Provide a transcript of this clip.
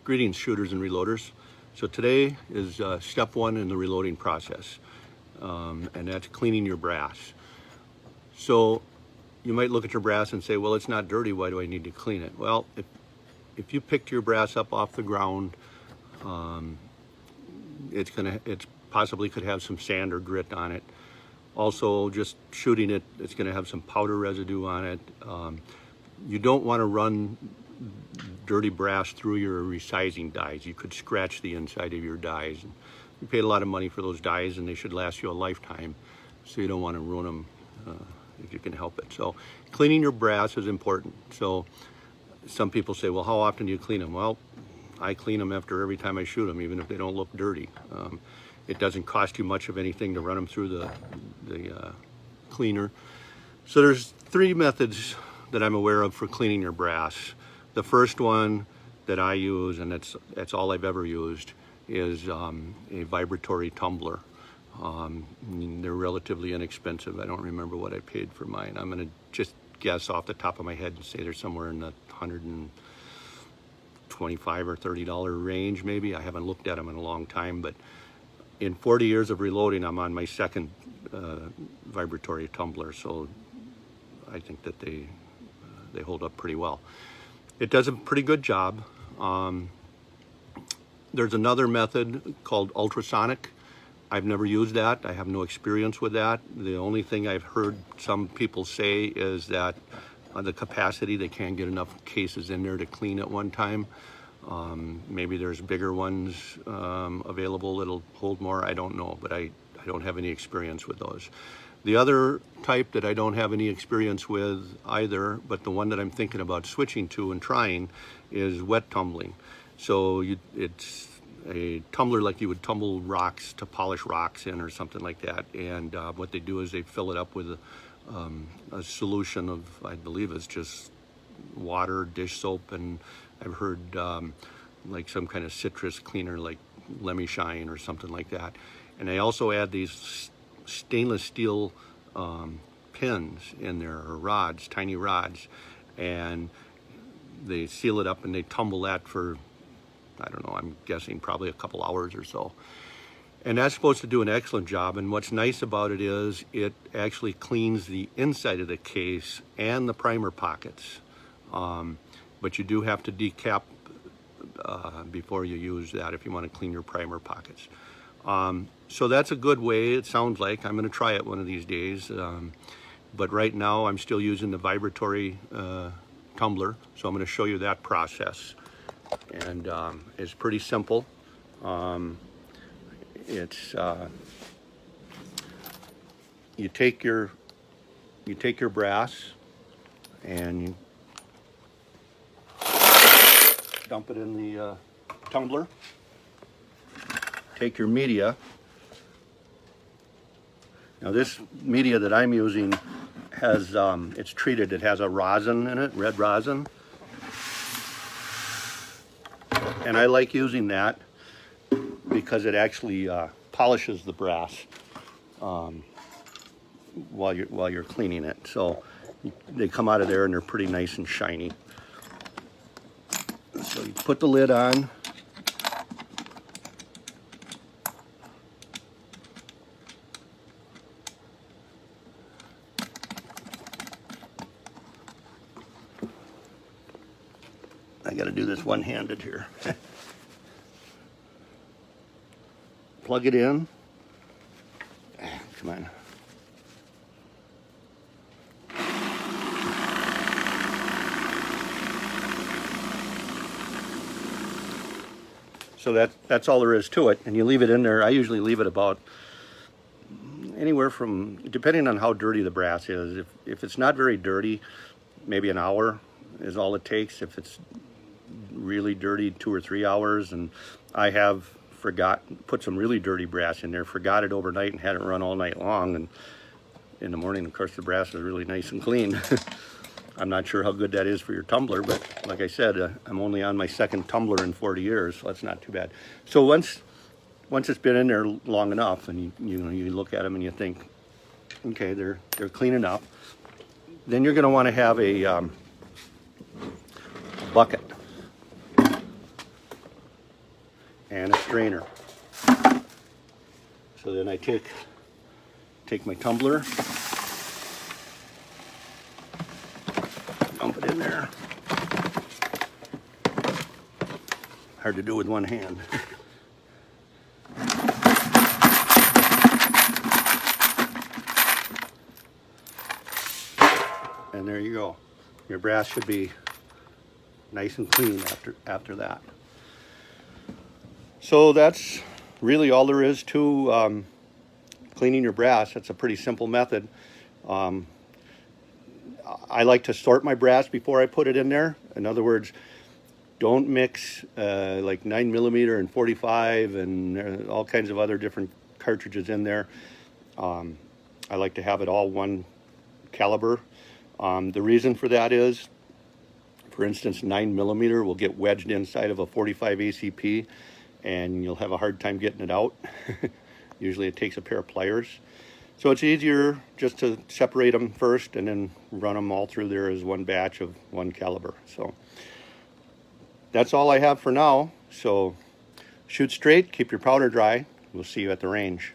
Greetings, shooters and reloaders. So today is step one in the reloading process, and that's cleaning your brass. So you might look at your brass and say, well, it's not dirty, why do I need to clean it? Well, if you picked your brass up off the ground, it possibly could have some sand or grit on it. Also, just shooting it, it's going to have some powder residue on it. You don't want to run dirty brass through your resizing dies. You could scratch the inside of your dies. You paid a lot of money for those dies, and they should last you a lifetime, so you don't want to ruin them if you can help it. So cleaning your brass is important. So some people say, well, how often do you clean them? Well, I clean them after every time I shoot them, even if they don't look dirty. It doesn't cost you much of anything to run them through the cleaner. So there's three methods that I'm aware of for cleaning your brass. The first one that I use, and that's all I've ever used, is a vibratory tumbler. They're relatively inexpensive. I don't remember what I paid for mine. I'm going to just guess off the top of my head and say they're somewhere in the $125 or $30 range, maybe. I haven't looked at them in a long time, but in 40 years of reloading, I'm on my second vibratory tumbler, so I think that they hold up pretty well. It does a pretty good job. There's another method called ultrasonic. I've never used that. I have no experience with that. The only thing I've heard some people say is that the capacity, they can't get enough cases in there to clean at one time. Maybe there's bigger ones available that'll hold more. I don't know, but I don't have any experience with those. The other type that I don't have any experience with either, but the one that I'm thinking about switching to and trying, is wet tumbling. So it's a tumbler like you would tumble rocks to polish rocks in or something like that. And what they do is they fill it up with a solution of, I believe it's just water, dish soap, and I've heard like some kind of citrus cleaner like Lemmy Shine or something like that. And they also add these stainless steel pins in there, or rods, tiny rods, and they seal it up and they tumble that for, I don't know, I'm guessing probably a couple hours or so. And that's supposed to do an excellent job. And what's nice about it is it actually cleans the inside of the case and the primer pockets. But you do have to decap before you use that if you want to clean your primer pockets. So that's a good way, it sounds like. I'm going to try it one of these days. But right now I'm still using the vibratory tumbler, so I'm going to show you that process. And it's pretty simple. You take your brass and you dump it in the tumbler. Take your media. Now this media that I'm using has, it's treated, it has a rosin in it, red rosin. And I like using that because it actually polishes the brass while you're cleaning it. So they come out of there and they're pretty nice and shiny. So you put the lid on. I got to do this one-handed here. Plug it in. Come on. So that's all there is to it, and you leave it in there. I usually leave it about anywhere from, depending on how dirty the brass is. If it's not very dirty, maybe an hour is all it takes. If it's really dirty, 2 or 3 hours. And I have put some really dirty brass in there, forgot it overnight and had it run all night long, and in the morning, of course, the brass is really nice and clean. I'm not sure how good that is for your tumbler, but like I said, I'm only on my second tumbler in 40 years, so that's not too bad. So once it's been in there long enough, and you look at them and you think, okay, they're clean enough, then you're going to want to have a bucket. and a strainer. So then I take my tumbler, dump it in there. Hard to do with one hand. And there you go. Your brass should be nice and clean after that. So that's really all there is to cleaning your brass. That's a pretty simple method. I like to sort my brass before I put it in there. In other words, don't mix like 9mm and 45 and all kinds of other different cartridges in there. I like to have it all one caliber. The reason for that is, for instance, 9mm will get wedged inside of a 45 ACP and you'll have a hard time getting it out. Usually it takes a pair of pliers. So it's easier just to separate them first and then run them all through there as one batch of one caliber. So that's all I have for now. So shoot straight, keep your powder dry. We'll see you at the range.